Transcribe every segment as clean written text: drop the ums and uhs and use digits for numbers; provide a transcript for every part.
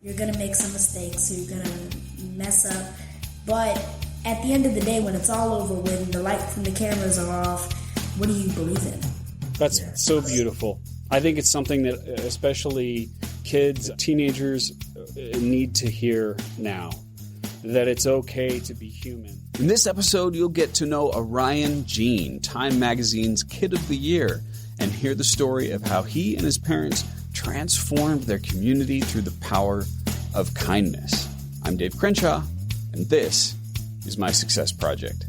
You're going to make some mistakes, you're going to mess up, but at the end of the day, when it's all over, when the lights and the cameras are off, what do you believe in? That's so beautiful. I think it's something that especially kids, teenagers need to hear now, that it's okay to be human. In this episode, you'll get to know Orion Jean, Time Magazine's Kid of the Year, and hear the story of how he and his parents transformed their community through the power of kindness. I'm Dave Crenshaw, and this is my Success Project.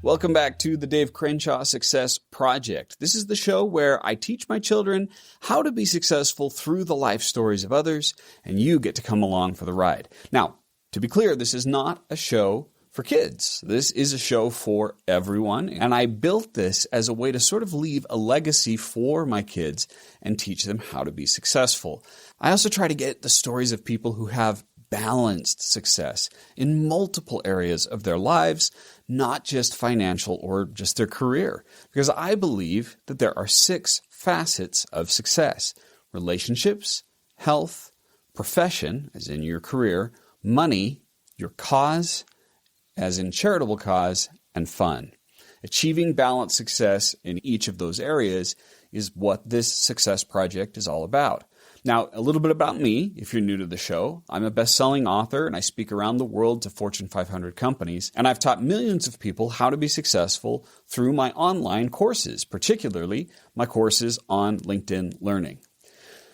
Welcome back to the Dave Crenshaw Success Project. This is the show where I teach my children how to be successful through the life stories of others, and you get to come along for the ride. Now, to be clear, this is not a show for kids. This is a show for everyone, and I built this as a way to sort of leave a legacy for my kids and teach them how to be successful. I also try to get the stories of people who have balanced success in multiple areas of their lives, not just financial or just their career, because I believe that there are 6 facets of success: relationships, health, profession, as in your career, money, your cause, as in charitable cause, and fun. Achieving balanced success in each of those areas is what this success project is all about. Now, a little bit about me, if you're new to the show. I'm a best-selling author, and I speak around the world to Fortune 500 companies, and I've taught millions of people how to be successful through my online courses, particularly my courses on LinkedIn Learning.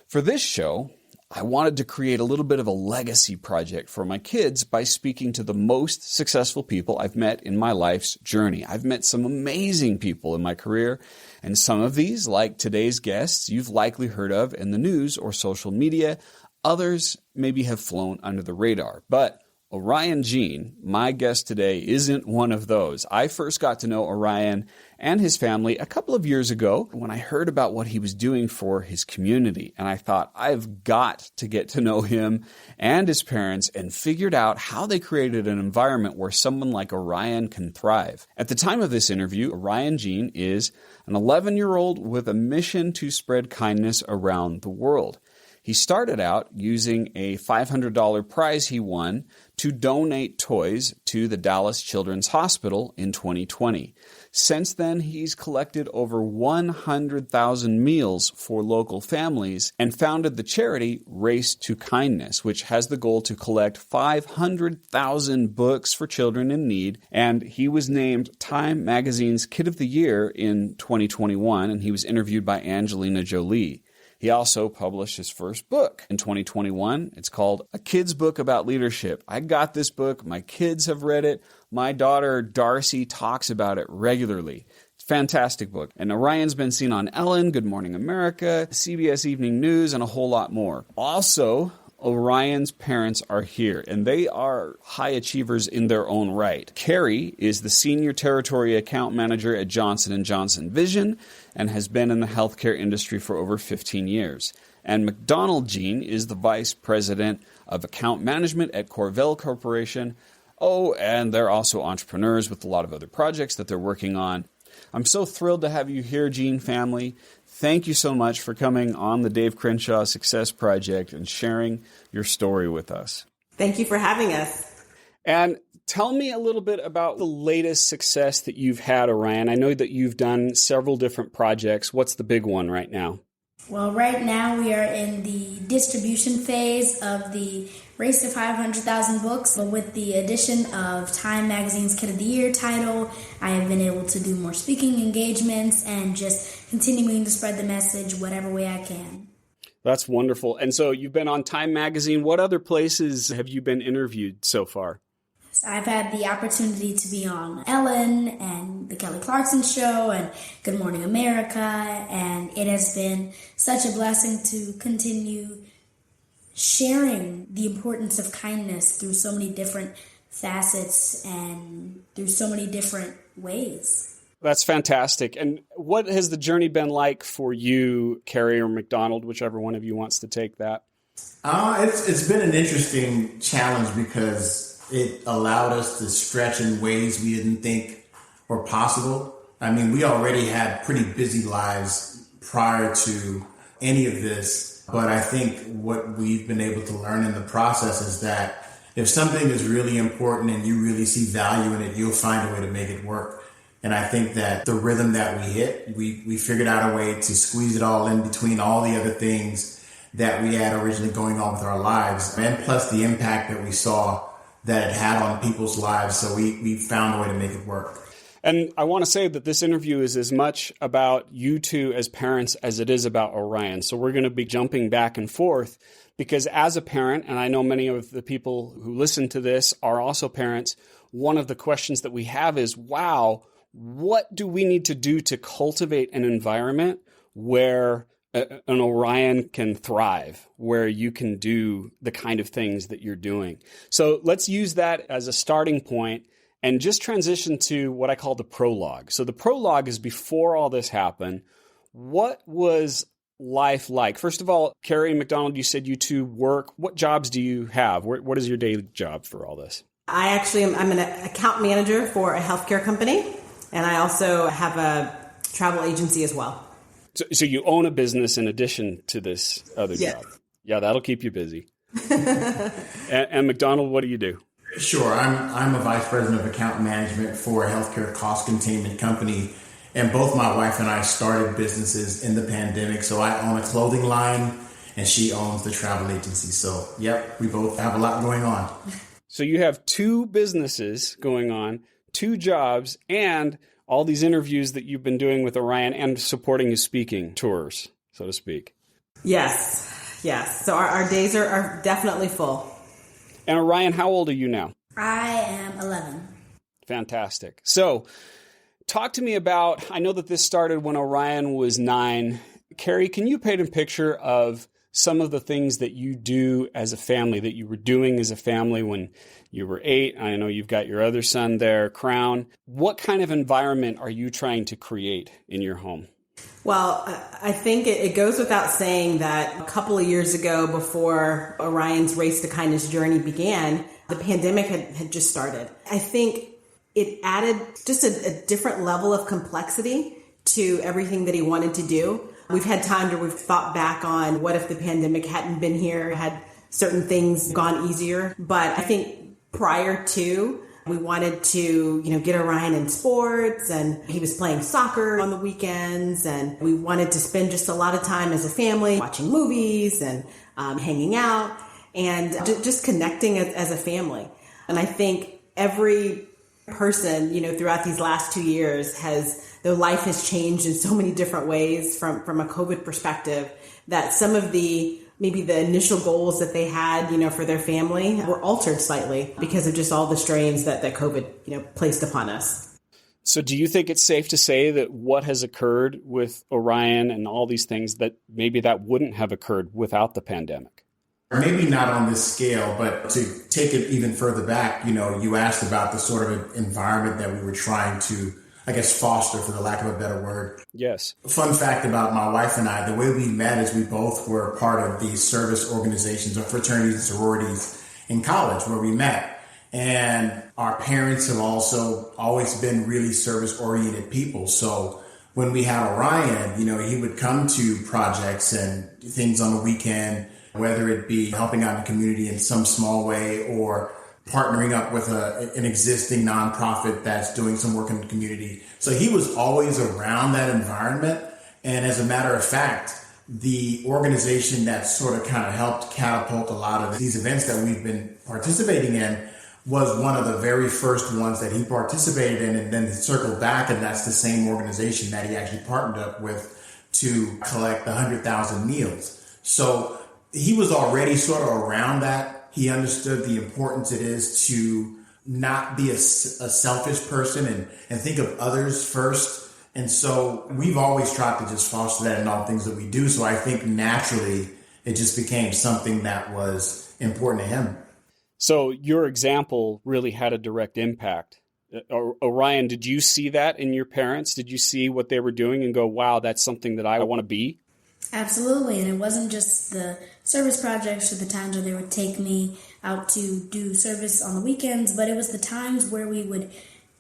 For this show, I wanted to create a little bit of a legacy project for my kids by speaking to the most successful people I've met in my life's journey. I've met some amazing people in my career, and some of these, like today's guests, you've likely heard of in the news or social media. Others maybe have flown under the radar. But Orion Jean, my guest today, isn't one of those. I first got to know Orion and his family a couple of years ago when I heard about what he was doing for his community. And I thought, I've got to get to know him and his parents, and figured out how they created an environment where someone like Orion can thrive. At the time of this interview, Orion Jean is an 11-year-old with a mission to spread kindness around the world. He started out using a $500 prize he won to donate toys to the Dallas Children's Hospital in 2020. Since then, he's collected over 100,000 meals for local families and founded the charity Race to Kindness, which has the goal to collect 500,000 books for children in need. And he was named Time Magazine's Kid of the Year in 2021, and he was interviewed by Angelina Jolie. He also published his first book in 2021. It's called A Kid's Book About Leadership. I got this book. My kids have read it. My daughter, Darcy, talks about it regularly. It's a fantastic book. And Orion's been seen on Ellen, Good Morning America, CBS Evening News, and a whole lot more. Also, Orion's parents are here, and they are high achievers in their own right. Carrie is the Senior Territory Account Manager at Johnson & Johnson Vision and has been in the healthcare industry for over 15 years. And McDonald Jean is the Vice President of Account Management at Corvell Corporation. Oh, and they're also entrepreneurs with a lot of other projects that they're working on. I'm so thrilled to have you here, Jean family. Thank you so much for coming on the Dave Crenshaw Success Project and sharing your story with us. Thank you for having us. And tell me a little bit about the latest success that you've had, Orion. I know that you've done several different projects. What's the big one right now? Well, right now we are in the distribution phase of the Race to 500,000 books. But with the addition of Time Magazine's Kid of the Year title, I have been able to do more speaking engagements and just continuing to spread the message whatever way I can. That's wonderful. And so you've been on Time Magazine. What other places have you been interviewed so far? I've had the opportunity to be on Ellen and the Kelly Clarkson Show and Good Morning America, and it has been such a blessing to continue sharing the importance of kindness through so many different facets and through so many different ways. That's fantastic. And what has the journey been like for you, Carrie or McDonald, whichever one of you wants to take that? It's been an interesting challenge because it allowed us to stretch in ways we didn't think were possible. I mean, we already had pretty busy lives prior to any of this. But I think what we've been able to learn in the process is that if something is really important and you really see value in it, you'll find a way to make it work. And I think that the rhythm that we hit, we figured out a way to squeeze it all in between all the other things that we had originally going on with our lives, and plus the impact that we saw that it had on people's lives. So we found a way to make it work. And I want to say that this interview is as much about you two as parents as it is about Orion. So we're going to be jumping back and forth because as a parent, and I know many of the people who listen to this are also parents, one of the questions that we have is, wow, what do we need to do to cultivate an environment where an Orion can thrive, where you can do the kind of things that you're doing? So let's use that as a starting point and just transition to what I call the prologue. So the prologue is before all this happened. What was life like? First of all, Carrie and McDonald, you said you two work. What jobs do you have? What is your daily job for all this? I'm an account manager for a healthcare company, and I also have a travel agency as well. So you own a business in addition to this other job. Yeah, that'll keep you busy. and McDonald, what do you do? Sure. I'm a vice president of account management for a healthcare cost containment company. And both my wife and I started businesses in the pandemic. So I own a clothing line and she owns the travel agency. So, yep, we both have a lot going on. So you have two businesses going on, two jobs, and all these interviews that you've been doing with Orion and supporting his speaking tours, so to speak. Yes. So our days are definitely full. And Orion, how old are you now? I am 11. Fantastic. So talk to me about, I know that this started when Orion was 9. Carrie, can you paint a picture of some of the things that you do as a family, that you were doing as a family when you were 8? I know you've got your other son there, Crown. What kind of environment are you trying to create in your home? Well, I think it goes without saying that a couple of years ago, before Orion's Race to Kindness journey began, the pandemic had just started. I think it added just a different level of complexity to everything that he wanted to do. We've had times where we've thought back on what if the pandemic hadn't been here, had certain things gone easier. But I think prior to, we wanted to, get Orion in sports, and he was playing soccer on the weekends, and we wanted to spend just a lot of time as a family watching movies and hanging out and just connecting as a family. And I think every person, throughout these last 2 years their life has changed in so many different ways from a COVID perspective, that some of maybe the initial goals that they had, for their family were altered slightly because of just all the strains that COVID, placed upon us. So do you think it's safe to say that what has occurred with Orion and all these things, that maybe that wouldn't have occurred without the pandemic? Maybe not on this scale, but to take it even further back, you asked about the sort of environment that we were trying to, foster, for the lack of a better word. Yes. Fun fact about my wife and I, the way we met is we both were part of these service organizations or fraternities and sororities in college where we met. And our parents have also always been really service-oriented people. So when we had Orion, he would come to projects and things on the weekend, whether it be helping out in the community in some small way or partnering up with an existing nonprofit that's doing some work in the community. So he was always around that environment. And as a matter of fact, the organization that sort of kind of helped catapult a lot of these events that we've been participating in was one of the very first ones that he participated in, and then circled back, and that's the same organization that he actually partnered up with to collect 100,000 meals. So he was already sort of around that. He understood the importance it is to not be a selfish person and think of others first. And so we've always tried to just foster that in all things that we do. So I think naturally it just became something that was important to him. So your example really had a direct impact. Orion, did you see that in your parents? Did you see what they were doing and go, wow, that's something that I want to be? Absolutely. And it wasn't just the service projects or the times where they would take me out to do service on the weekends, but it was the times where we would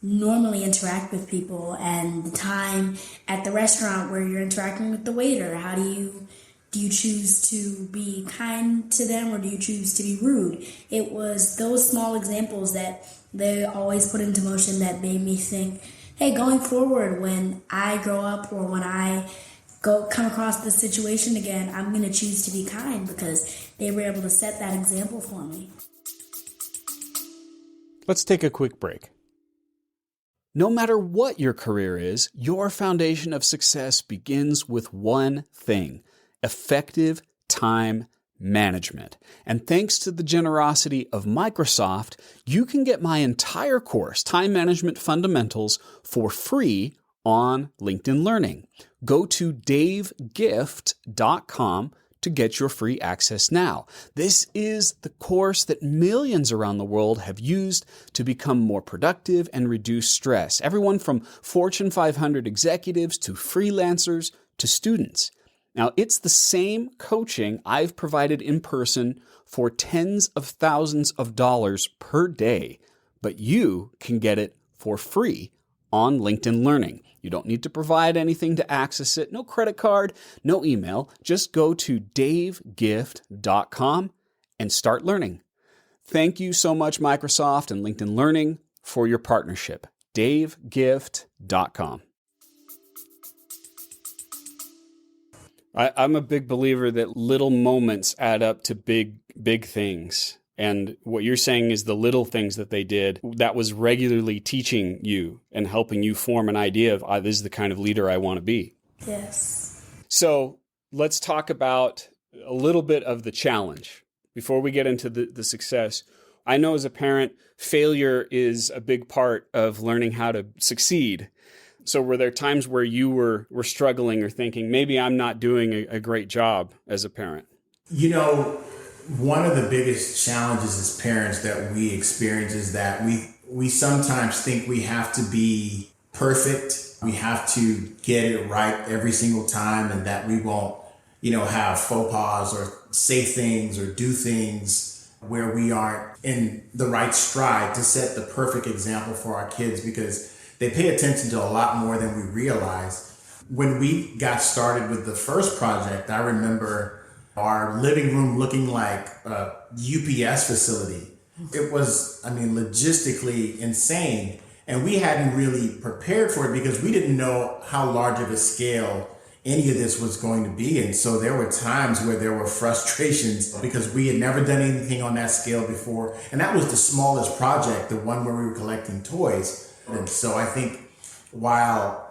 normally interact with people, and the time at the restaurant where you're interacting with the waiter. How do you choose to be kind to them, or do you choose to be rude? It was those small examples that they always put into motion that made me think, hey, going forward, when I grow up or when I come across this situation again, I'm going to choose to be kind, because they were able to set that example for me. Let's take a quick break. No matter what your career is, your foundation of success begins with one thing: effective time management. And thanks to the generosity of Microsoft, you can get my entire course, Time Management Fundamentals, for free on LinkedIn Learning. Go to davegift.com to get your free access now. This is the course that millions around the world have used to become more productive and reduce stress. Everyone from Fortune 500 executives to freelancers to students. Now, it's the same coaching I've provided in person for tens of thousands of dollars per day, but you can get it for free on LinkedIn Learning. You don't need to provide anything to access it. No credit card, no email. Just go to davegift.com and start learning. Thank you so much, Microsoft and LinkedIn Learning, for your partnership. davegift.com. I'm a big believer that little moments add up to big things. And what you're saying is the little things that they did that was regularly teaching you and helping you form an idea of, this is the kind of leader I want to be. Yes. So let's talk about a little bit of the challenge before we get into the success. I know as a parent, failure is a big part of learning how to succeed. So were there times where you were struggling or thinking, maybe I'm not doing a great job as a parent? You know, one of the biggest challenges as parents that we experience is that we sometimes think we have to be perfect. We have to get it right every single time, and that we won't, have faux pas or say things or do things where we aren't in the right stride to set the perfect example for our kids, because they pay attention to a lot more than we realize. When we got started with the first project, I remember our living room looking like a UPS facility. It was, logistically insane. And we hadn't really prepared for it because we didn't know how large of a scale any of this was going to be. And so there were times where there were frustrations because we had never done anything on that scale before. And that was the smallest project, the one where we were collecting toys. And so I think while,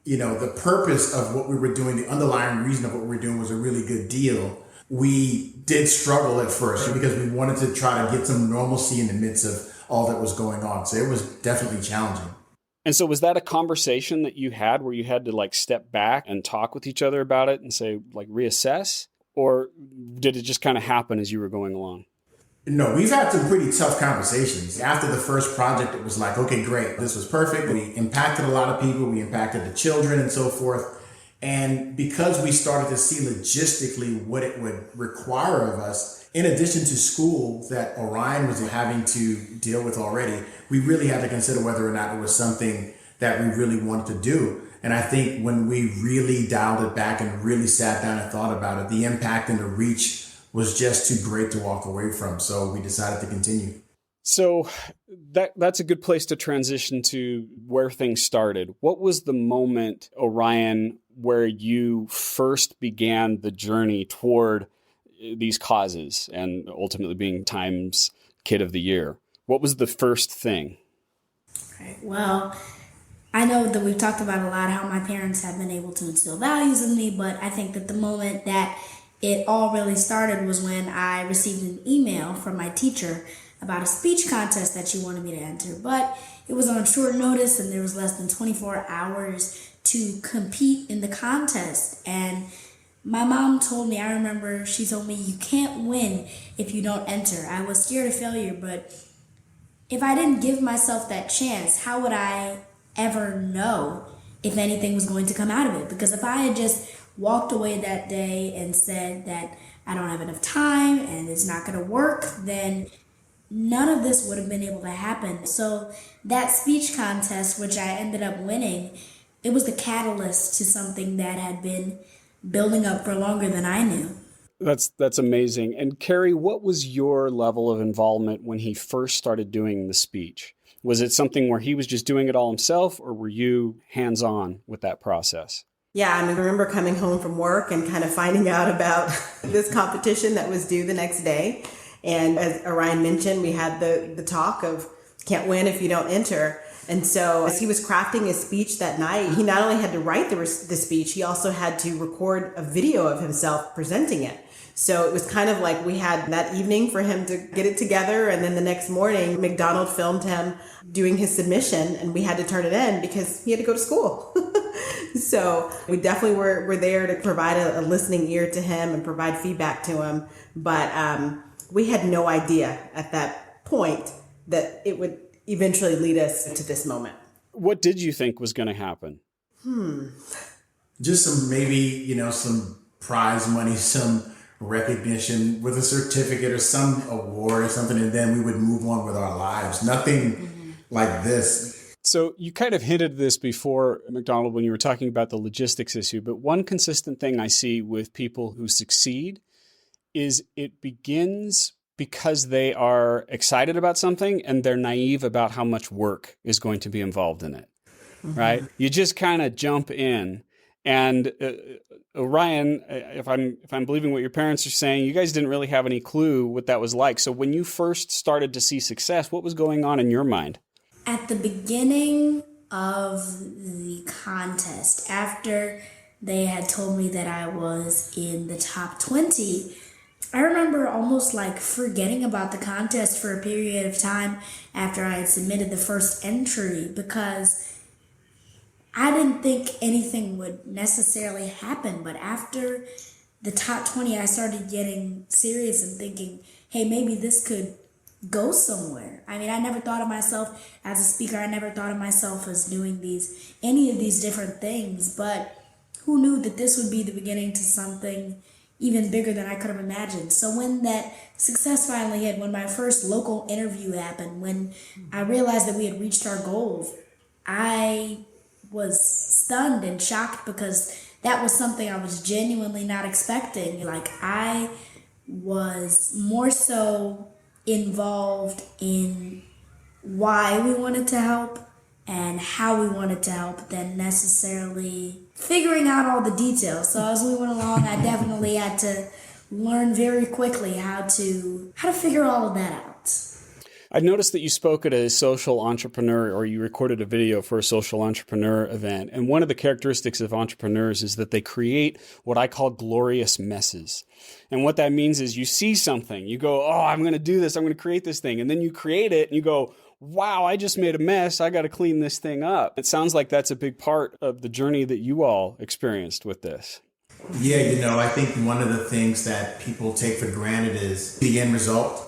the purpose of what we were doing, the underlying reason of what we were doing was a really good deal, we did struggle at first because we wanted to try to get some normalcy in the midst of all that was going on. So it was definitely challenging. And so was that a conversation that you had where you had to step back and talk with each other about it and say, reassess? Or did it just kind of happen as you were going along? No, we've had some pretty tough conversations. After the first project, it was like, okay, great. This was perfect. We impacted a lot of people. We impacted the children and so forth. And because we started to see logistically what it would require of us, in addition to school that Orion was having to deal with already, we really had to consider whether or not it was something that we really wanted to do. And I think when we really dialed it back and really sat down and thought about it, the impact and the reach was just too great to walk away from. So we decided to continue. So that's a good place to transition to where things started. What was the moment, Orion, where you first began the journey toward these causes and ultimately being Time's Kid of the Year? What was the first thing? Right. Well, I know that we've talked about a lot how my parents have been able to instill values in me, but I think that the moment that it all really started was when I received an email from my teacher about a speech contest that she wanted me to enter. But it was on short notice and there was less than 24 hours to compete in the contest. And my mom told me, I remember she told me, you can't win if you don't enter. I was scared of failure, but if I didn't give myself that chance, how would I ever know if anything was going to come out of it? Because if I had just walked away that day and said that I don't have enough time and it's not going to work, then none of this would have been able to happen. So that speech contest, which I ended up winning, it was the catalyst to something that had been building up for longer than I knew. That's amazing. And Carrie, what was your level of involvement when he first started doing the speech? Was it something where he was just doing it all himself, or were you hands-on with that process? Yeah, I remember coming home from work and kind of finding out about this competition that was due the next day. And as Orion mentioned, we had the talk of can't win if you don't enter. And so as he was crafting his speech that night, he not only had to write the speech, he also had to record a video of himself presenting it. So it was kind of like we had that evening for him to get it together. And then the next morning, McDonald filmed him doing his submission, and we had to turn it in because he had to go to school. So we definitely were there to provide a listening ear to him and provide feedback to him. But we had no idea at that point that it would eventually lead us to this moment. What did you think was going to happen? Just some prize money, some recognition with a certificate or some award or something, and then we would move on with our lives. Nothing like this. So you kind of hinted this before, McDonald, when you were talking about the logistics issue, but one consistent thing I see with people who succeed is it begins because they are excited about something and they're naive about how much work is going to be involved in it, right? You just kind of jump in. And Orion, if I'm believing what your parents are saying, you guys didn't really have any clue what that was like. So when you first started to see success, what was going on in your mind? At the beginning of the contest, after they had told me that I was in the top 20, I remember almost like forgetting about the contest for a period of time after I had submitted the first entry, because I didn't think anything would necessarily happen. But after the top 20, I started getting serious and thinking, hey, maybe this could go somewhere. I mean, I never thought of myself as a speaker. I never thought of myself as doing any of these different things. But who knew that this would be the beginning to something even bigger than I could have imagined. So when that success finally hit, when my first local interview happened, when I realized that we had reached our goals, I was stunned and shocked, because that was something I was genuinely not expecting. Like, I was more so involved in why we wanted to help and how we wanted to help than necessarily figuring out all the details. So as we went along, I definitely had to learn very quickly how to figure all of that out. I noticed that you spoke at a social entrepreneur, or you recorded a video for a social entrepreneur event. And one of the characteristics of entrepreneurs is that they create what I call glorious messes. And what that means is you see something, you go, oh, I'm going to do this, I'm going to create this thing. And then you create it and you go, wow, I just made a mess, I got to clean this thing up. It sounds like that's a big part of the journey that you all experienced with this. Yeah, I think one of the things that people take for granted is the end result.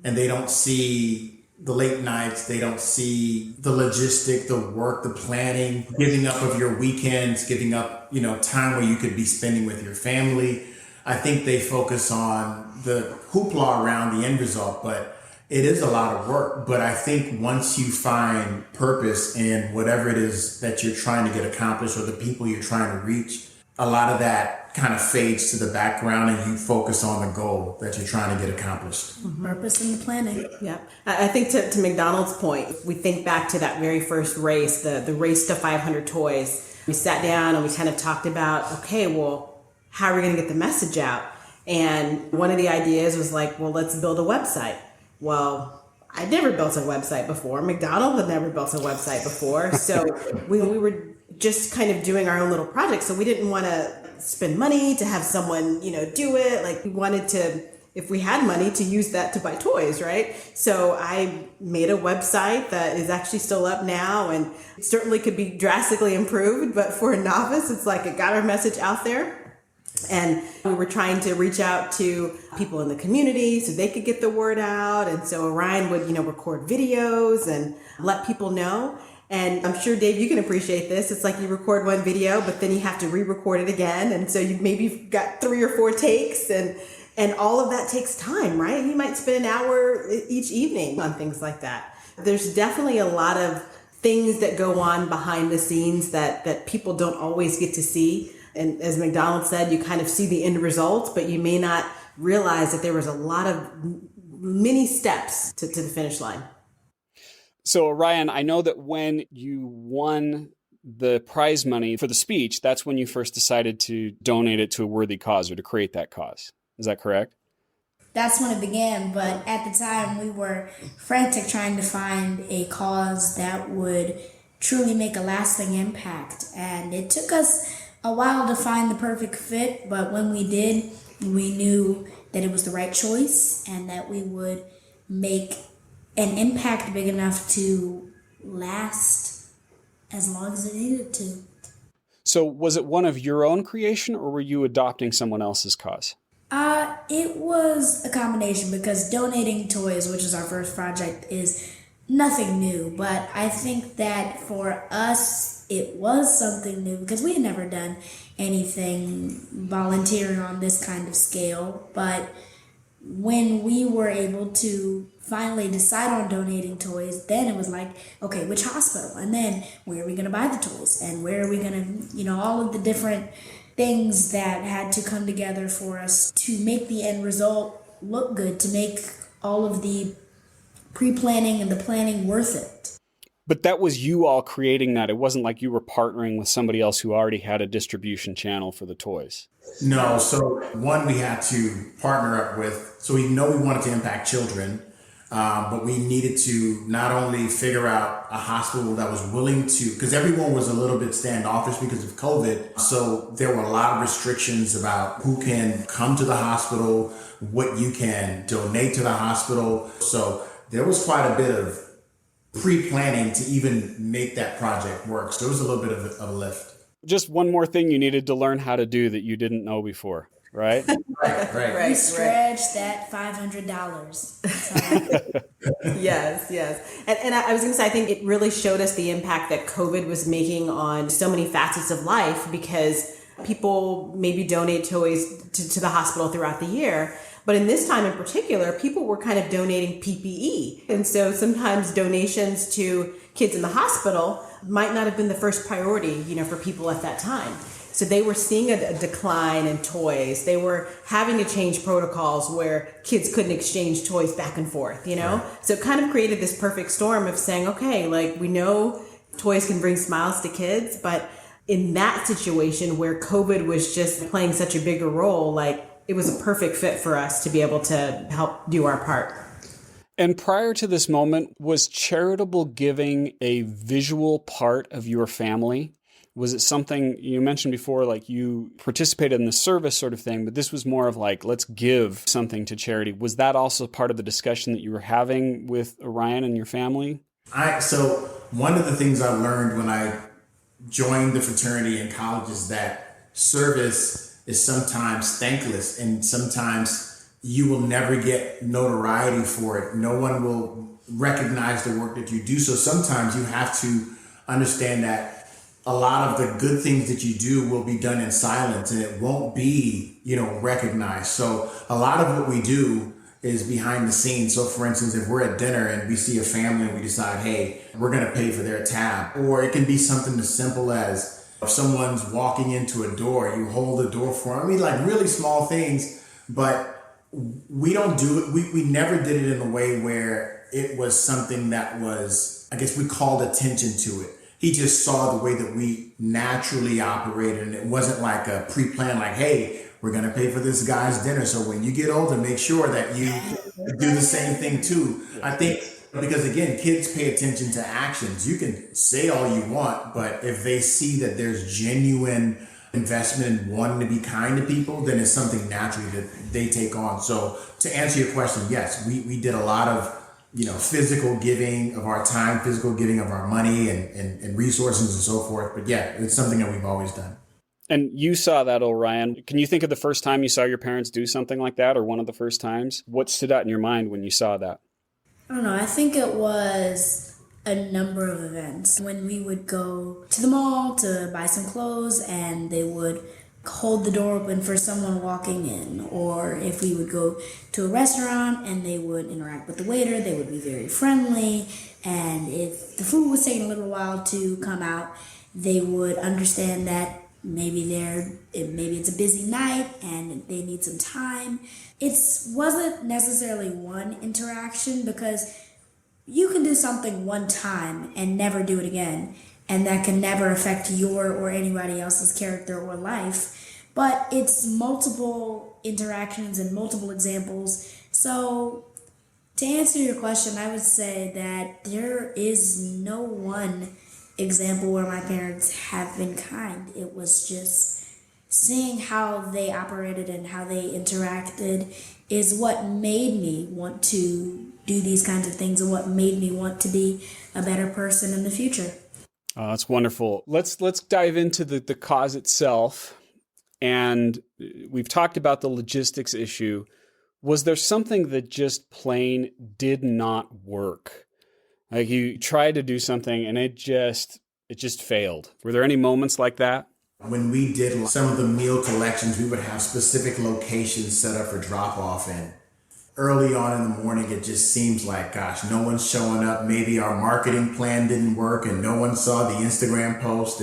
And they don't see the late nights, they don't see the logistic, the work, the planning, giving up of your weekends, giving up, time where you could be spending with your family. I think they focus on the hoopla around the end result, but it is a lot of work. But I think once you find purpose in whatever it is that you're trying to get accomplished or the people you're trying to reach, a lot of that kind of fades to the background and you focus on the goal that you're trying to get accomplished. Purpose in the planning. Yeah. I think to McDonald's point, we think back to that very first race, the race to 500 toys. We sat down and we kind of talked about, okay, well, how are we going to get the message out? And one of the ideas was like, well, let's build a website. Well, I'd never built a website before. McDonald had never built a website before. So we were just kind of doing our own little project. So we didn't want to spend money to have someone, do it. Like, we wanted to, if we had money, to use that to buy toys, right? So I made a website that is actually still up now, and it certainly could be drastically improved. But for a novice, it's like it got our message out there. And we were trying to reach out to people in the community so they could get the word out. And so Orion would, record videos and let people know. And I'm sure, Dave, you can appreciate this. It's like you record one video, but then you have to re-record it again. And so you maybe got 3 or 4 takes. And And all of that takes time, right? You might spend an hour each evening on things like that. There's definitely a lot of things that go on behind the scenes that people don't always get to see. And as McDonald said, you kind of see the end result, but you may not realize that there was a lot of many steps to the finish line. So, Orion, I know that when you won the prize money for the speech, that's when you first decided to donate it to a worthy cause or to create that cause. Is that correct? That's when it began, but at the time we were frantic trying to find a cause that would truly make a lasting impact. And it took us a while to find the perfect fit, but when we did, we knew that it was the right choice and that we would make an impact big enough to last as long as it needed to. So was it one of your own creation, or were you adopting someone else's cause? It was a combination, because donating toys, which is our first project, is nothing new. But I think that for us, it was something new because we had never done anything volunteering on this kind of scale. But when we were able to finally decide on donating toys, then it was like, okay, which hospital? And then where are we going to buy the toys? And where are we going to, all of the different things that had to come together for us to make the end result look good, to make all of the pre-planning and the planning worth it. But that was you all creating that. It wasn't like you were partnering with somebody else who already had a distribution channel for the toys. No. So one, we had to partner up with, so we know we wanted to impact children, but we needed to not only figure out a hospital that was willing to, because everyone was a little bit standoffish because of COVID. So there were a lot of restrictions about who can come to the hospital, what you can donate to the hospital. So there was quite a bit of pre-planning to even make that project work. So it was a little bit of a lift. Just one more thing you needed to learn how to do that you didn't know before, right? Right. We stretched that $500. Yes. And I was going to say, I think it really showed us the impact that COVID was making on so many facets of life, because people maybe donate toys to the hospital throughout the year. But in this time in particular, people were kind of donating PPE. And so sometimes donations to kids in the hospital might not have been the first priority, for people at that time. So they were seeing a decline in toys. They were having to change protocols where kids couldn't exchange toys back and forth, Right. So it kind of created this perfect storm of saying, okay, we know toys can bring smiles to kids, but in that situation where COVID was just playing such a bigger role, it was a perfect fit for us to be able to help do our part. And prior to this moment, was charitable giving a visual part of your family? Was it something you mentioned before, you participated in the service sort of thing, but this was more of let's give something to charity. Was that also part of the discussion that you were having with Orion and your family? So one of the things I learned when I joined the fraternity in college is that service is sometimes thankless, and sometimes you will never get notoriety for it. No one will recognize the work that you do. So sometimes you have to understand that a lot of the good things that you do will be done in silence, and it won't be, recognized. So a lot of what we do is behind the scenes. So for instance, if we're at dinner and we see a family and we decide, hey, we're going to pay for their tab, or it can be something as simple as if someone's walking into a door, you hold the door for them. Really small things, but we don't do it. We never did it in a way where it was something that was, I guess we called attention to it. He just saw the way that we naturally operated, and it wasn't like a pre-planned, hey, we're going to pay for this guy's dinner. So when you get older, make sure that you do the same thing too. I think, because again, kids pay attention to actions. You can say all you want, but if they see that there's genuine investment in wanting to be kind to people, then it's something naturally that they take on. So to answer your question, yes, we did a lot of, physical giving of our time, physical giving of our money and resources and so forth. But yeah, it's something that we've always done. And you saw that, Orion. Can you think of the first time you saw your parents do something like that, or one of the first times? What stood out in your mind when you saw that? I don't know. I think it was a number of events. When we would go to the mall to buy some clothes, and they would hold the door open for someone walking in, or if we would go to a restaurant and they would interact with the waiter, they would be very friendly, and if the food was taking a little while to come out, they would understand that maybe it's a busy night and they need some time. It wasn't necessarily one interaction, because you can do something one time and never do it again, and that can never affect your or anybody else's character or life. But it's multiple interactions and multiple examples. So to answer your question, I would say that there is no one example where my parents have been kind. It was just seeing how they operated and how they interacted is what made me want to do these kinds of things and what made me want to be a better person in the future. Oh, that's wonderful. Let's dive into the cause itself. And we've talked about the logistics issue. Was there something that just plain did not work? Like you tried to do something and it just failed. Were there any moments like that? When we did some of the meal collections, we would have specific locations set up for drop off, and early on in the morning, it just seems like, gosh, no one's showing up. Maybe our marketing plan didn't work and no one saw the Instagram post,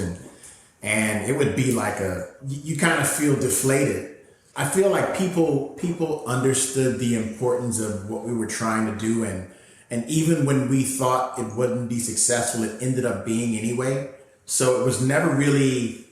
and it would be like you kind of feel deflated. I feel like people understood the importance of what we were trying to do, and even when we thought it wouldn't be successful, it ended up being anyway. So it was never really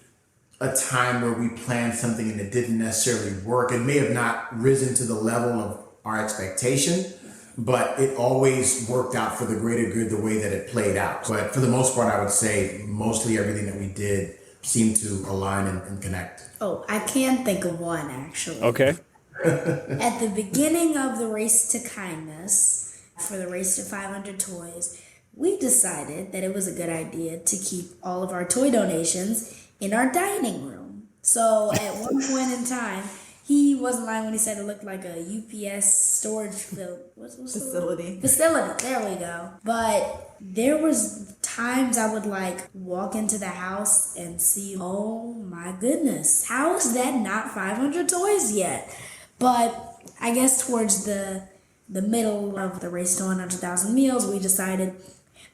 a time where we planned something and it didn't necessarily work. It may have not risen to the level of our expectation, but it always worked out for the greater good the way that it played out. But for the most part, I would say mostly everything that we did seemed to align and connect. Oh, I can think of one, actually. Okay. At the beginning of the Race to Kindness, for the Race to 500 Toys, we decided that it was a good idea to keep all of our toy donations in our dining room. So at one point in time, he wasn't lying when he said it looked like a UPS storage facility. There we go. But there was times I would walk into the house and see, oh my goodness, how is that not 500 toys yet? But I guess towards the middle of the Race to 100,000 Meals, we decided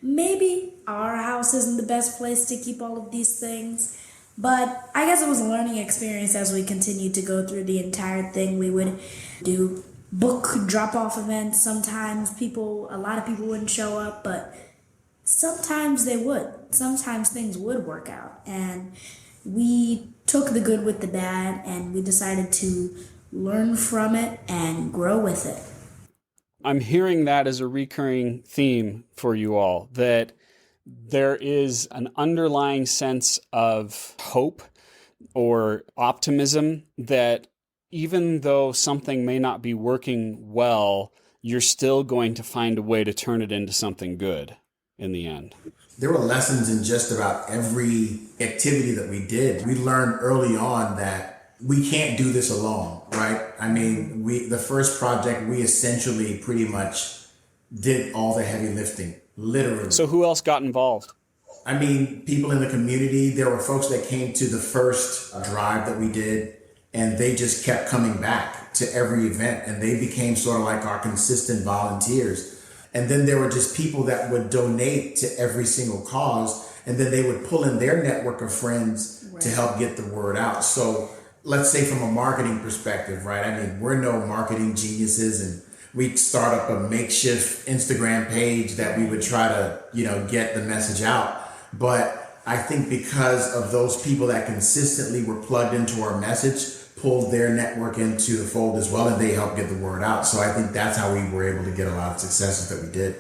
maybe our house isn't the best place to keep all of these things. But I guess it was a learning experience as we continued to go through the entire thing. We would do book drop-off events. Sometimes a lot of people wouldn't show up, but sometimes they would. Sometimes things would work out. And we took the good with the bad, and we decided to learn from it and grow with it. I'm hearing that as a recurring theme for you all, that there is an underlying sense of hope or optimism that even though something may not be working well, you're still going to find a way to turn it into something good in the end. There were lessons in just about every activity that we did. We learned early on that we can't do this alone, right? I mean, the first project, we essentially pretty much did all the heavy lifting. Literally. So who else got involved? I mean, people in the community. There were folks that came to the first drive that we did, and they just kept coming back to every event, and they became sort of like our consistent volunteers. And then there were just people that would donate to every single cause, and then they would pull in their network of friends to help get the word out. So let's say from a marketing perspective, right? I mean, we're no marketing geniuses, and we'd start up a makeshift Instagram page that we would try to, get the message out. But I think because of those people that consistently were plugged into our message, pulled their network into the fold as well, and they helped get the word out. So I think that's how we were able to get a lot of successes that we did.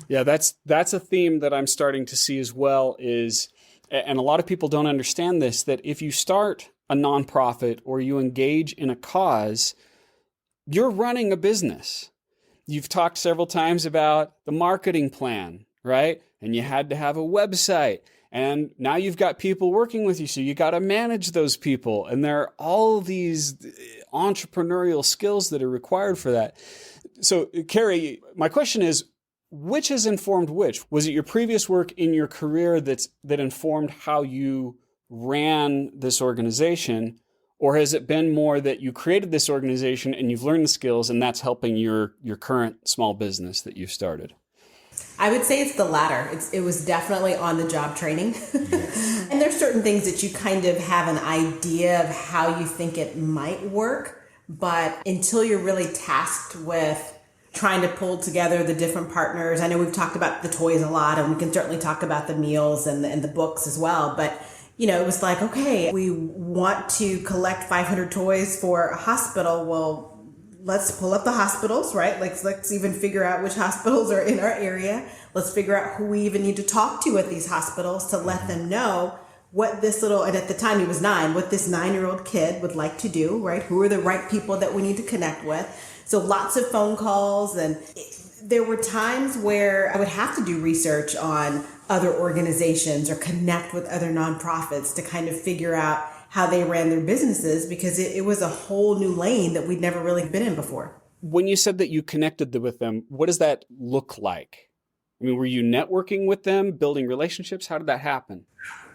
Yeah, that's a theme that I'm starting to see as well is, and a lot of people don't understand this, that if you start a nonprofit or you engage in a cause, you're running a business. You've talked several times about the marketing plan, right? And you had to have a website. And now you've got people working with you, so you got to manage those people. And there are all these entrepreneurial skills that are required for that. So, Carrie, my question is, which has informed which? Was it your previous work in your career that informed how you ran this organization? Or has it been more that you created this organization and you've learned the skills and that's helping your current small business that you've started? I would say it's the latter. It was definitely on the job training. Yes. And there's certain things that you kind of have an idea of how you think it might work, but until you're really tasked with trying to pull together the different partners. I know we've talked about the toys a lot, and we can certainly talk about the meals and the books as well, but it was like, okay, we want to collect 500 toys for a hospital. Well, let's pull up the hospitals, right? Let's even figure out which hospitals are in our area. Let's figure out who we even need to talk to at these hospitals to let them know what this and at the time he was 9, what this 9-year-old kid would like to do, right? Who are the right people that we need to connect with? So lots of phone calls. And there were times where I would have to do research on other organizations or connect with other nonprofits to kind of figure out how they ran their businesses, because it was a whole new lane that we'd never really been in before. When you said that you connected with them, what does that look like? I mean, were you networking with them, building relationships? How did that happen?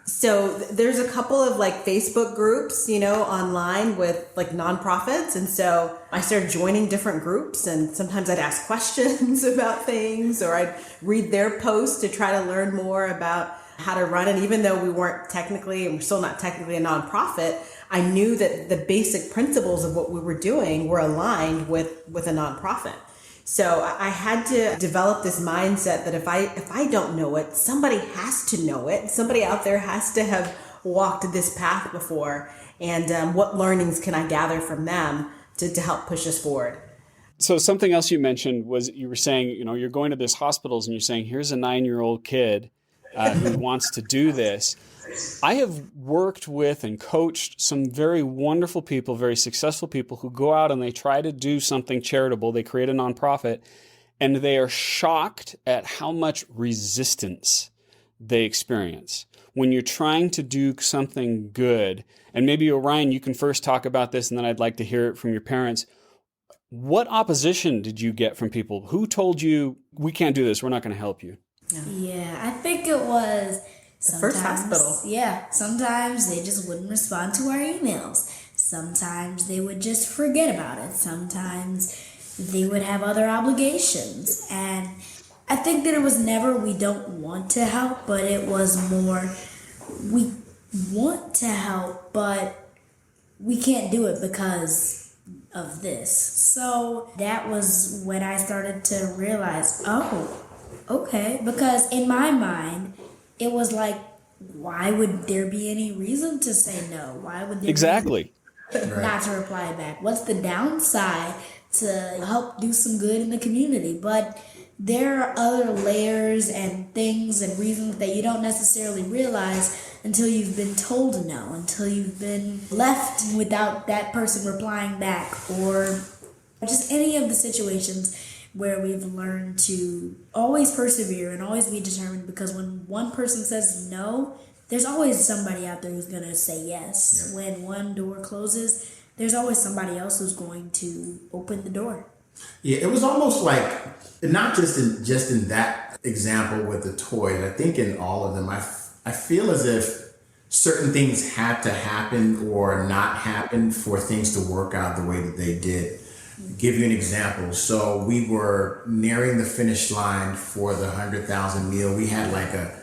So there's a couple of Facebook groups, online with nonprofits. And so I started joining different groups, and sometimes I'd ask questions about things, or I'd read their posts to try to learn more about how to run. And even though we weren't technically, and we're still not technically a nonprofit, I knew that the basic principles of what we were doing were aligned with a nonprofit. So I had to develop this mindset that if I don't know it, somebody has to know it. Somebody out there has to have walked this path before. And what learnings can I gather from them to help push us forward? So something else you mentioned was, you were saying, you're going to these hospitals and you're saying, here's a 9-year-old kid who wants to do this. I have worked with and coached some very wonderful people, very successful people who go out and they try to do something charitable. They create a nonprofit, and they are shocked at how much resistance they experience when you're trying to do something good. And maybe, Orion, you can first talk about this, and then I'd like to hear it from your parents. What opposition did you get from people? Who told you, we can't do this, we're not going to help you? Yeah, I think it was the first hospital. Yeah, sometimes they just wouldn't respond to our emails. Sometimes they would just forget about it. Sometimes they would have other obligations. And I think that it was never we don't want to help, but it was more we want to help, but we can't do it because of this. So that was when I started to realize, oh, okay, because in my mind, it was like, why would there be any reason to say no? Why would there exactly be not to reply back? What's the downside to help do some good in the community? But there are other layers and things and reasons that you don't necessarily realize until you've been told no, until you've been left without that person replying back, or just any of the situations where we've learned to always persevere and always be determined, because when one person says no, there's always somebody out there who's going to say yes. Yep. When one door closes, there's always somebody else who's going to open the door. Yeah, it was almost like, not just in that example with the toys, I think in all of them, I feel as if certain things had to happen or not happen for things to work out the way that they did. Give you an example. So we were nearing the finish line for the 100,000 meal. We had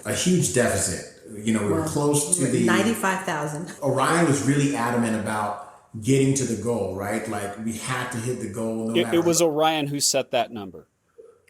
a huge deficit. We were close to the 95,000. Orion was really adamant about getting to the goal, right? We had to hit the goal. It was Orion who set that number.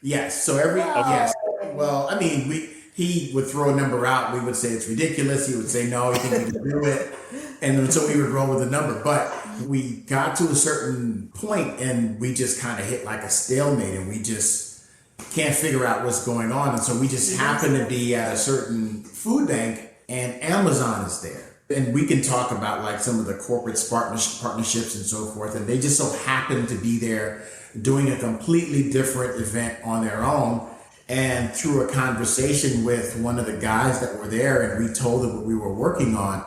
Yes. So yes. Well, I mean, he would throw a number out. We would say it's ridiculous. He would say no, he thinks we can do it. And so we would roll with the number. But we got to a certain point and we just kind of hit like a stalemate, and we just can't figure out what's going on. And so we just happen to be at a certain food bank, and Amazon is there. And we can talk about some of the corporate partnerships and so forth. And they just so happen to be there doing a completely different event on their own. And through a conversation with one of the guys that were there, and we told him what we were working on,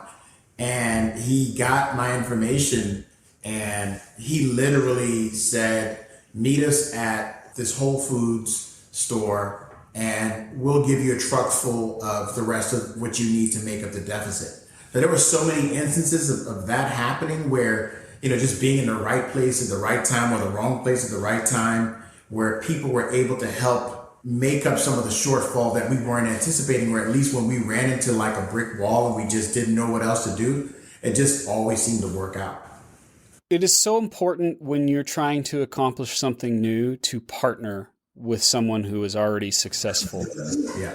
and he got my information, and he literally said, meet us at this Whole Foods store, and we'll give you a truck full of the rest of what you need to make up the deficit. But there were so many instances of that happening where, just being in the right place at the right time or the wrong place at the right time, where people were able to help make up some of the shortfall that we weren't anticipating, or at least when we ran into like a brick wall and we just didn't know what else to do, it just always seemed to work out. It is so important when you're trying to accomplish something new to partner with someone who is already successful. Yeah.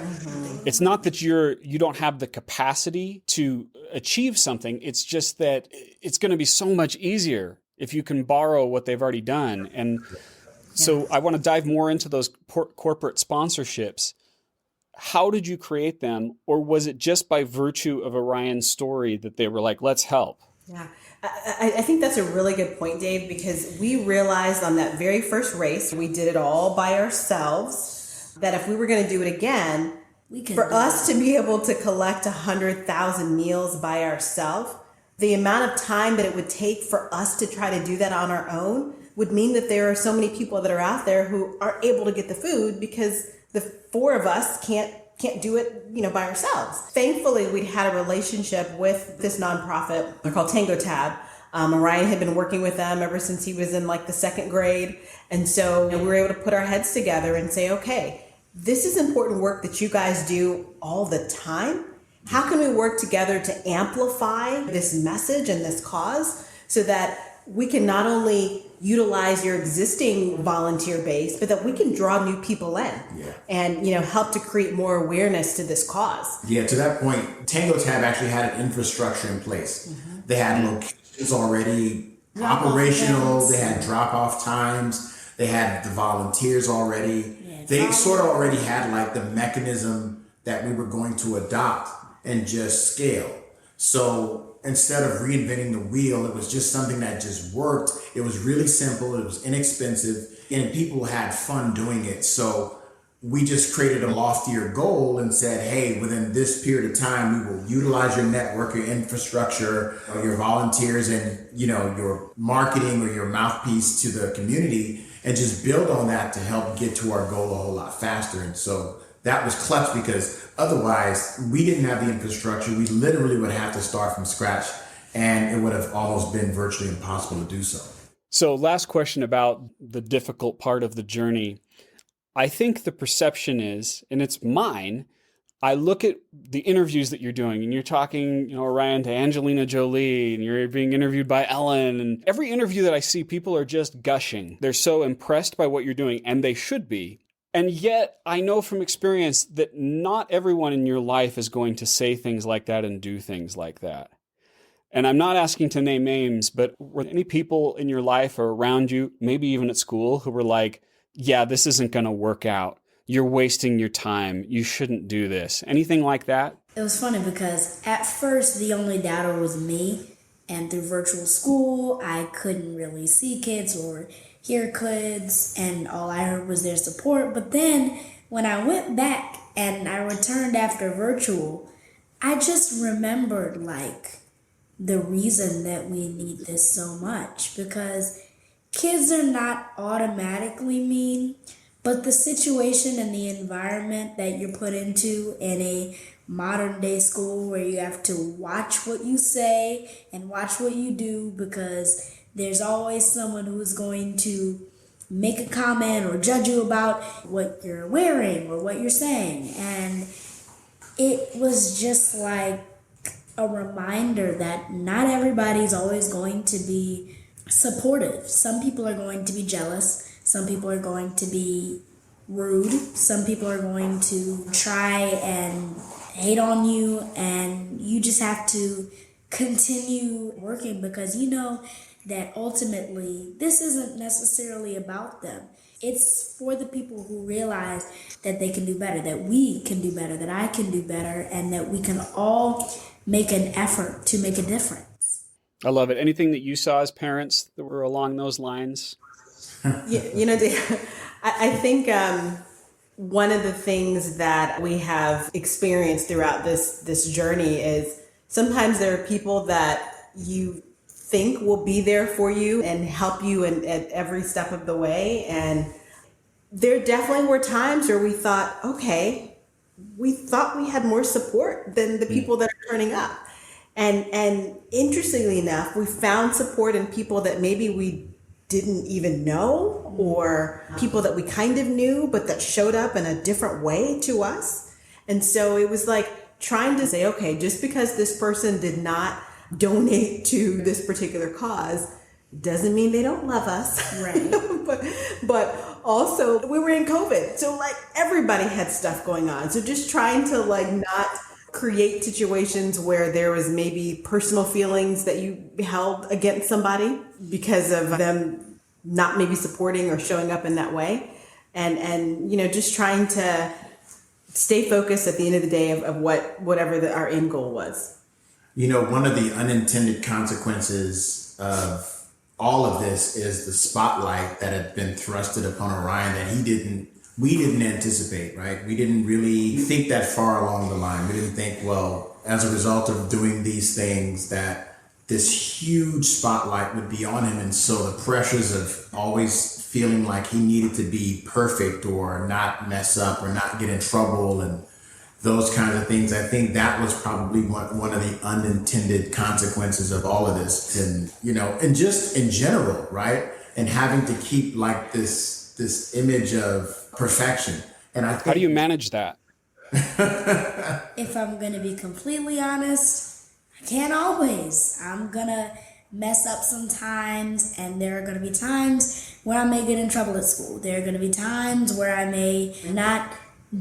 It's not that you don't have the capacity to achieve something. It's just that it's going to be so much easier if you can borrow what they've already done. And so I want to dive more into those corporate sponsorships. How did you create them? Or was it just by virtue of Orion's story that they were like, let's help? Yeah. I think that's a really good point, Dave, because we realized on that very first race, we did it all by ourselves, that if we were going to do it again, for us to be able to collect 100,000 meals by ourselves, the amount of time that it would take for us to try to do that on our own would mean that there are so many people that are out there who aren't able to get the food because the four of us can't do it, by ourselves. Thankfully, we had a relationship with this nonprofit. They're called Tango Tab. Orion had been working with them ever since he was in like the second grade. And so we were able to put our heads together and say, okay, this is important work that you guys do all the time. How can we work together to amplify this message and this cause so that we can not only utilize your existing volunteer base, but that we can draw new people in and, help to create more awareness to this cause. Yeah, to that point, Tango Tab actually had an infrastructure in place. Mm-hmm. They had locations already operational. They had drop-off times. They had the volunteers already. Yeah, they sort of already had like the mechanism that we were going to adopt and just scale. So instead of reinventing the wheel, it was just something that just worked. It was really simple. It was inexpensive and people had fun doing it. So we just created a loftier goal and said, hey, within this period of time, we will utilize your network, your infrastructure, your volunteers, and your marketing or your mouthpiece to the community, and just build on that to help get to our goal a whole lot faster. And so that was clutch because otherwise we didn't have the infrastructure. We literally would have to start from scratch and it would have almost been virtually impossible to do so. So last question about the difficult part of the journey. I think the perception is, and it's mine, I look at the interviews that you're doing and you're talking, Orion, to Angelina Jolie, and you're being interviewed by Ellen. And every interview that I see, people are just gushing. They're so impressed by what you're doing, and they should be. And yet I know from experience that not everyone in your life is going to say things like that and do things like that. And I'm not asking to name names, but were there any people in your life or around you, maybe even at school, who were like, yeah, this isn't going to work out. You're wasting your time. You shouldn't do this. Anything like that? It was funny because at first the only doubter was me. And through virtual school, I couldn't really see kids or hear kids. And all I heard was their support. But then when I went back and I returned after virtual, I just remembered the reason that we need this so much. Because kids are not automatically mean, but the situation and the environment that you're put into in a modern day school where you have to watch what you say and watch what you do because there's always someone who is going to make a comment or judge you about what you're wearing or what you're saying. And it was just like a reminder that not everybody's always going to be supportive. Some people are going to be jealous. Some people are going to be rude. Some people are going to try and hate on you, and you just have to continue working because you know that ultimately this isn't necessarily about them. It's for the people who realize that they can do better, that we can do better, that I can do better, and that we can all make an effort to make a difference. I love it. Anything that you saw as parents that were along those lines? Dave, I think one of the things that we have experienced throughout this journey is sometimes there are people that you think will be there for you and help you at every step of the way. And there definitely were times where we thought, okay, we thought we had more support than the people that are turning up. And interestingly enough, we found support in people that maybe we didn't even know, or people that we kind of knew, but that showed up in a different way to us. And so it was like trying to say, okay, just because this person did not donate to this particular cause doesn't mean they don't love us. Right. but also we were in COVID. So like everybody had stuff going on. So just trying to like not create situations where there was maybe personal feelings that you held against somebody because of them not maybe supporting or showing up in that way. And just trying to stay focused at the end of the day of whatever our end goal was. One of the unintended consequences of all of this is the spotlight that had been thrusted upon Orion that we didn't anticipate, right? We didn't really think that far along the line. We didn't think, well, as a result of doing these things, that this huge spotlight would be on him. And so the pressures of always feeling like he needed to be perfect or not mess up or not get in trouble and those kinds of things. I think that was probably one of the unintended consequences of all of this. And, and just in general, right? And having to keep like this image of perfection. And I think, how do you manage that? If I'm going to be completely honest, I can't always. I'm going to mess up sometimes, and there are going to be times where I may get in trouble at school. There are going to be times where I may not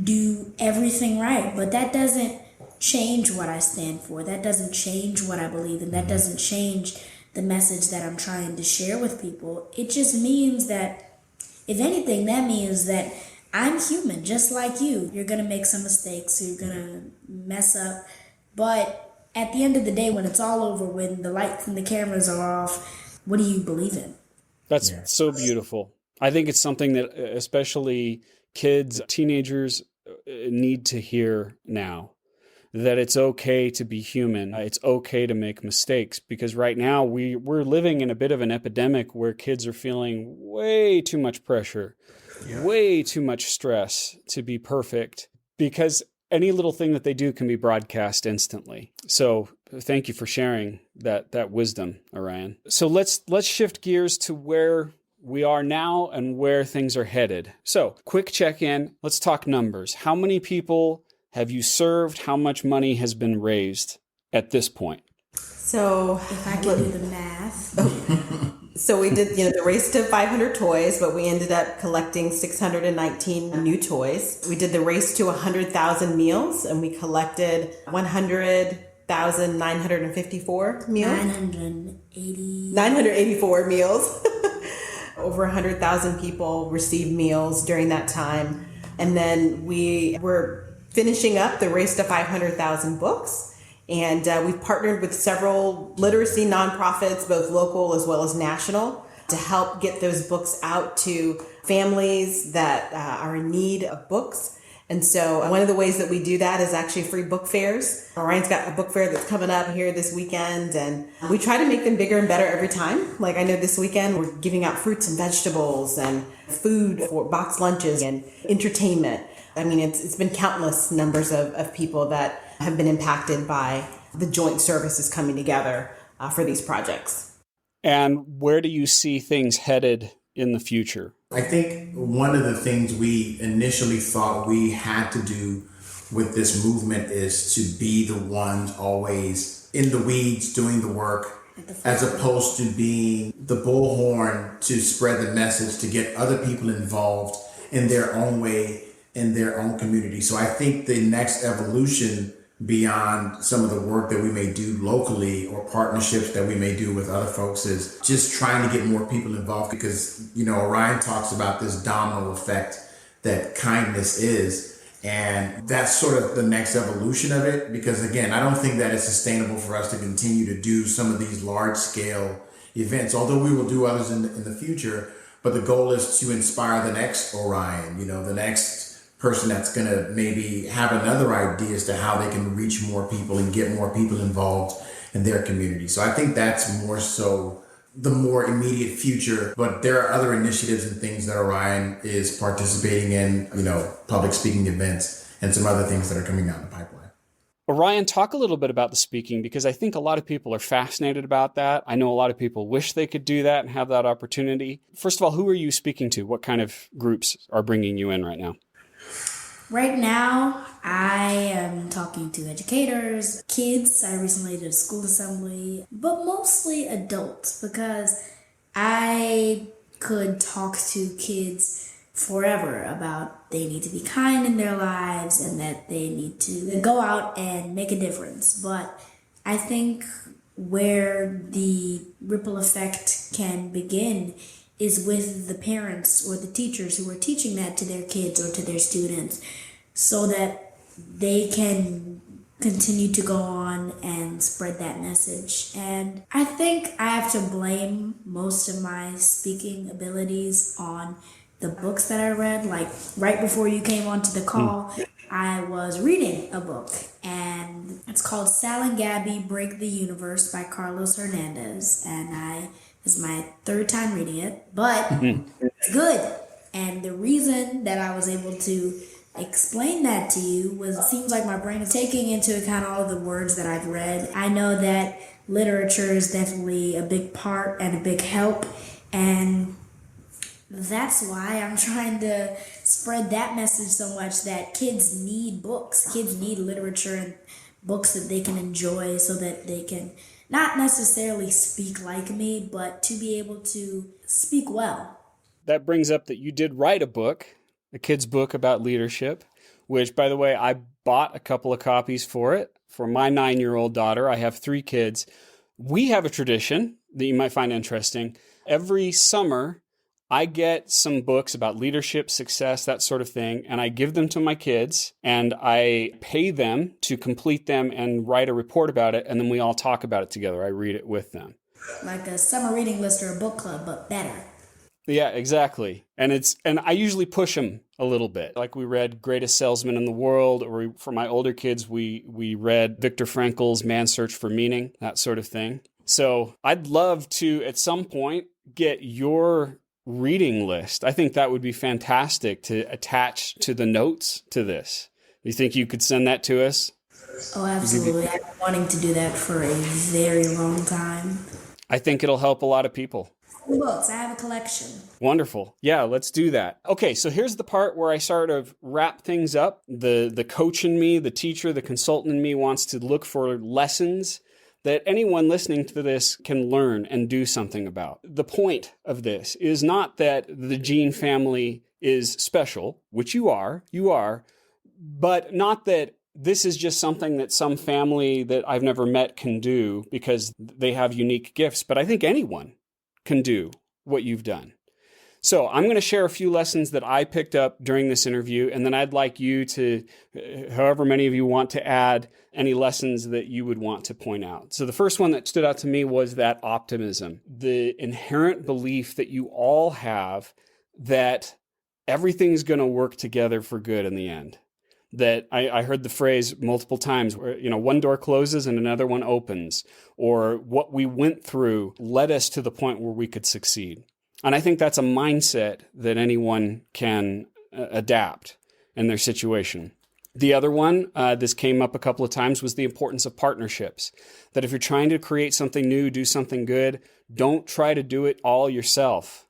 do everything right, but that doesn't change what I stand for. That doesn't change what I believe in. That doesn't change the message that I'm trying to share with people. It just means that, if anything, that means that I'm human, just like you. You're going to make some mistakes. You're going to mess up. But at the end of the day, when it's all over, when the lights and the cameras are off, what do you believe in? That's so beautiful. I think it's something that especially kids, teenagers need to hear now, that it's okay to be human. It's okay to make mistakes, because right now we're living in a bit of an epidemic where kids are feeling way too much pressure, way too much stress to be perfect, because any little thing that they do can be broadcast instantly. So thank you for sharing that wisdom, Orion. So let's shift gears to where we are now and where things are headed. So quick check-in. Let's talk numbers. How many people have you served? How much money has been raised at this point? So if I can do the math. So we did, the race to 500 toys, but we ended up collecting 619 new toys. We did the race to 100,000 meals, and we collected 100,954 meals. 984 meals. Over 100,000 people received meals during that time. And then we were finishing up the race to 500,000 books. And we've partnered with several literacy nonprofits, both local as well as national, to help get those books out to families that are in need of books. And so one of the ways that we do that is actually free book fairs. Orion's got a book fair that's coming up here this weekend, and we try to make them bigger and better every time. Like I know this weekend we're giving out fruits and vegetables and food for box lunches and entertainment. I mean, it's been countless numbers of people that have been impacted by the joint services coming together for these projects. And where do you see things headed in the future? I think one of the things we initially thought we had to do with this movement is to be the ones always in the weeds doing the work, as opposed to being the bullhorn to spread the message, to get other people involved in their own way, in their own community. So I think the next evolution beyond some of the work that we may do locally or partnerships that we may do with other folks is just trying to get more people involved, because, Orion talks about this domino effect that kindness is. And that's sort of the next evolution of it, because again, I don't think that it's sustainable for us to continue to do some of these large scale events, although we will do others in the future. But the goal is to inspire the next Orion, the next person that's going to maybe have another idea as to how they can reach more people and get more people involved in their community. So I think that's more so the more immediate future, but there are other initiatives and things that Orion is participating in, public speaking events and some other things that are coming down the pipeline. Orion, talk a little bit about the speaking, because I think a lot of people are fascinated about that. I know a lot of people wish they could do that and have that opportunity. First of all, who are you speaking to? What kind of groups are bringing you in right now? Right now, I am talking to educators, kids. I recently did a school assembly, but mostly adults, because I could talk to kids forever about they need to be kind in their lives and that they need to go out and make a difference. But I think where the ripple effect can begin is with the parents or the teachers who are teaching that to their kids or to their students, so that they can continue to go on and spread that message. And I think I have to blame most of my speaking abilities on the books that I read. Like right before you came onto the call, I was reading a book, and it's called Sal and Gabby Break the Universe by Carlos Hernandez. And this is my third time reading it, but it's good. And the reason that I was able to explain that to you was it seems like my brain is taking into account all of the words that I've read. I know that literature is definitely a big part and a big help, and that's why I'm trying to spread that message so much, that kids need books. Kids need literature and books that they can enjoy, so that they can not necessarily speak like me, but to be able to speak well. That brings up that you did write a book, a kid's book about leadership, which, by the way, I bought a couple of copies for it for my 9-year-old daughter. I have 3 kids. We have a tradition that you might find interesting. Every summer, I get some books about leadership, success, that sort of thing, and I give them to my kids, and I pay them to complete them and write a report about it, and then we all talk about it together. I read it with them. Like a summer reading list or a book club, but better. Yeah, exactly. And I usually push them a little bit. Like we read Greatest Salesman in the World, or for my older kids, we read Viktor Frankl's Man's Search for Meaning, that sort of thing. So I'd love to, at some point, get your reading list. I think that would be fantastic to attach to the notes to this. You think you could send that to us? Oh, absolutely. I've been wanting to do that for a very long time. I think it'll help a lot of people. Books. I have a collection. Wonderful. Yeah, let's do that. Okay, so here's the part where I sort of wrap things up. The coach in me, the teacher, the consultant in me wants to look for lessons that anyone listening to this can learn and do something about. The point of this is not that the Gene family is special, which you are, but not that this is just something that some family that I've never met can do because they have unique gifts. But I think anyone can do what you've done. So I'm going to share a few lessons that I picked up during this interview, and then I'd like you to, however many of you want to add any lessons that you would want to point out. So the first one that stood out to me was that optimism, the inherent belief that you all have that everything's going to work together for good in the end. That I heard the phrase multiple times where, one door closes and another one opens, or what we went through led us to the point where we could succeed. And I think that's a mindset that anyone can adapt in their situation. The other one, this came up a couple of times, was the importance of partnerships. That if you're trying to create something new, do something good, don't try to do it all yourself.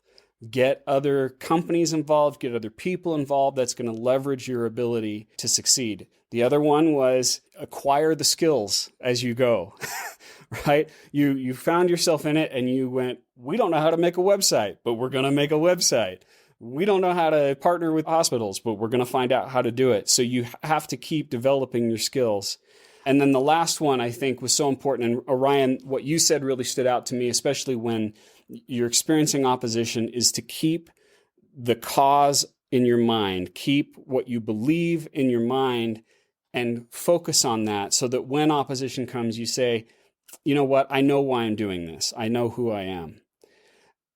Get other companies involved, get other people involved. That's going to leverage your ability to succeed. The other one was acquire the skills as you go, right? You found yourself in it and you went, we don't know how to make a website, but we're going to make a website. We don't know how to partner with hospitals, but we're going to find out how to do it. So you have to keep developing your skills. And then the last one I think was so important. And Orion, what you said really stood out to me, especially when you're experiencing opposition, is to keep the cause in your mind, keep what you believe in your mind and focus on that so that when opposition comes, you say, you know what, I know why I'm doing this. I know who I am.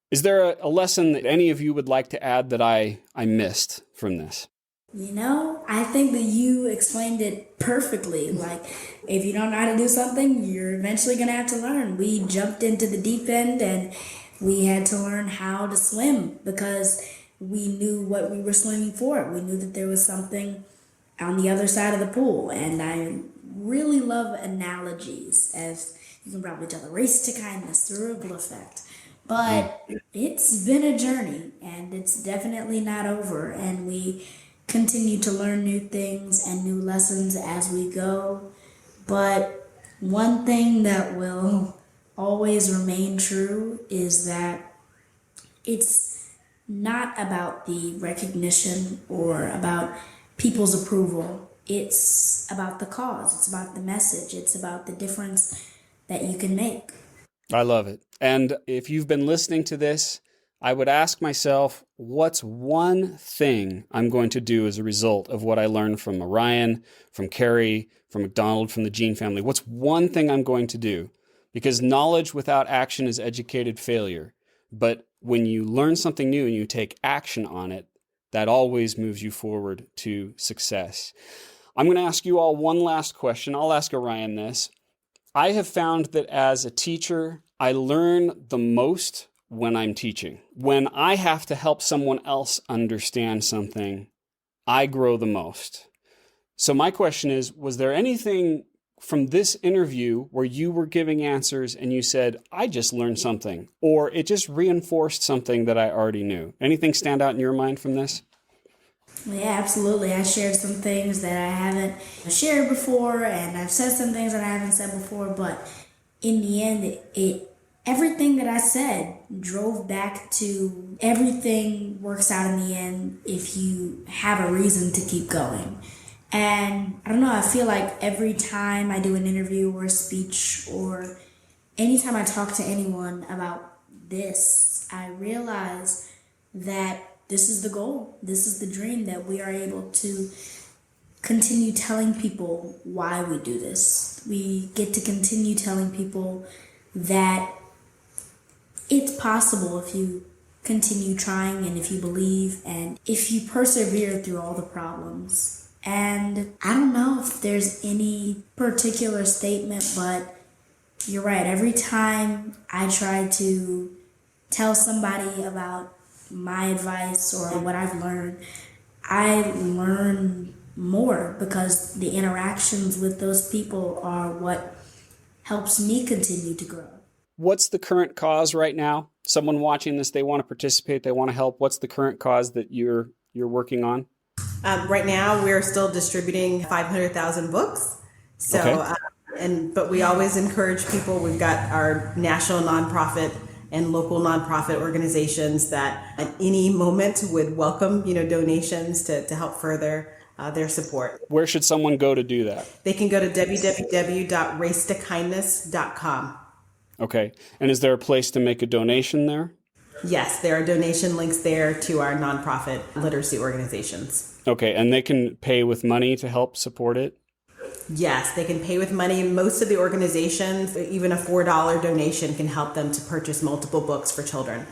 Is there a lesson that any of you would like to add that I missed from this? I think that you explained it perfectly. Like, if you don't know how to do something, you're eventually going to have to learn. We jumped into the deep end and we had to learn how to swim because we knew what we were swimming for. We knew that there was something on the other side of the pool. And really love analogies, as you can probably tell, the race to kindness, the ripple effect. But it's been a journey, and it's definitely not over, and we continue to learn new things and new lessons as we go. But one thing that will always remain true is that it's not about the recognition or about people's approval. It's about the cause. It's about the message. It's about the difference that you can make. I love it. And if you've been listening to this, I would ask myself, what's one thing I'm going to do as a result of what I learned from Orion, from Carrie, from McDonald, from the Gene family? What's one thing I'm going to do? Because knowledge without action is educated failure. But when you learn something new and you take action on it, that always moves you forward to success. I'm going to ask you all one last question. I'll ask Orion this. I have found that as a teacher, I learn the most when I'm teaching. When I have to help someone else understand something, I grow the most. So my question is, was there anything from this interview where you were giving answers and you said, I just learned something, or it just reinforced something that I already knew? Anything stand out in your mind from this? Yeah, absolutely. I shared some things that I haven't shared before, and I've said some things that I haven't said before, but in the end, everything that I said drove back to everything works out in the end if you have a reason to keep going. And I don't know, I feel like every time I do an interview or a speech or anytime I talk to anyone about this, I realize that this is the goal. This is the dream, that we are able to continue telling people why we do this. We get to continue telling people that it's possible if you continue trying and if you believe and if you persevere through all the problems. And I don't know if there's any particular statement, but you're right. Every time I try to tell somebody about my advice or what I've learned, I learn more because the interactions with those people are what helps me continue to grow. What's the current cause right now? Someone watching this, they want to participate, they want to help. What's the current cause that you're working on? Right now, we're still distributing 500,000 books. So, okay. But we always encourage people. We've got our national nonprofit and local nonprofit organizations that at any moment would welcome, donations to help further their support. Where should someone go to do that? They can go to www.racetokindness.com. Okay. And is there a place to make a donation there? Yes, there are donation links there to our nonprofit literacy organizations. Okay. And they can pay with money to help support it? Yes, they can pay with money. Most of the organizations, even a $4 donation can help them to purchase multiple books for children.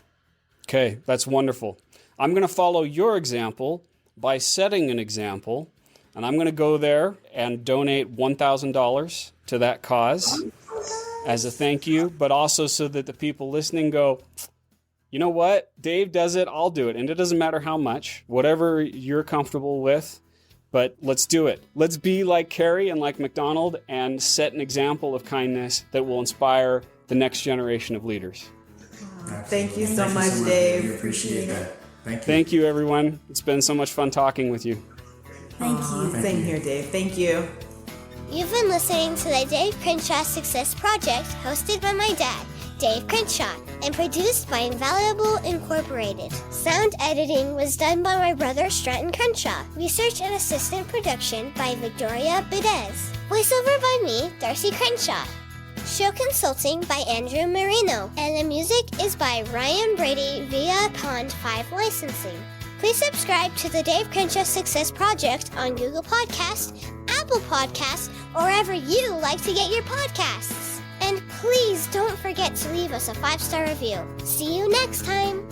Okay, that's wonderful. I'm going to follow your example by setting an example, and I'm going to go there and donate $1,000 to that cause as a thank you, but also so that the people listening go, you know what? Dave does it, I'll do it. And it doesn't matter how much, whatever you're comfortable with. But let's do it. Let's be like Carrie and like McDonald and set an example of kindness that will inspire the next generation of leaders. Thank you so much, Dave. We appreciate that. Thank you. Thank you, everyone. It's been so much fun talking with you. Thank you. Same here, Dave. Thank you. You've been listening to the Dave Crenshaw Success Project, hosted by my dad, Dave Crenshaw, and produced by Invaluable Incorporated. Sound editing was done by my brother Stratton Crenshaw. Research and assistant production by Victoria Bedez. Voiceover by me, Darcy Crenshaw. Show consulting by Andrew Marino. And the music is by Ryan Brady via Pond 5 Licensing. Please subscribe to the Dave Crenshaw Success Project on Google Podcasts, Apple Podcasts, or wherever you like to get your podcasts. And please don't forget to leave us a 5-star review. See you next time.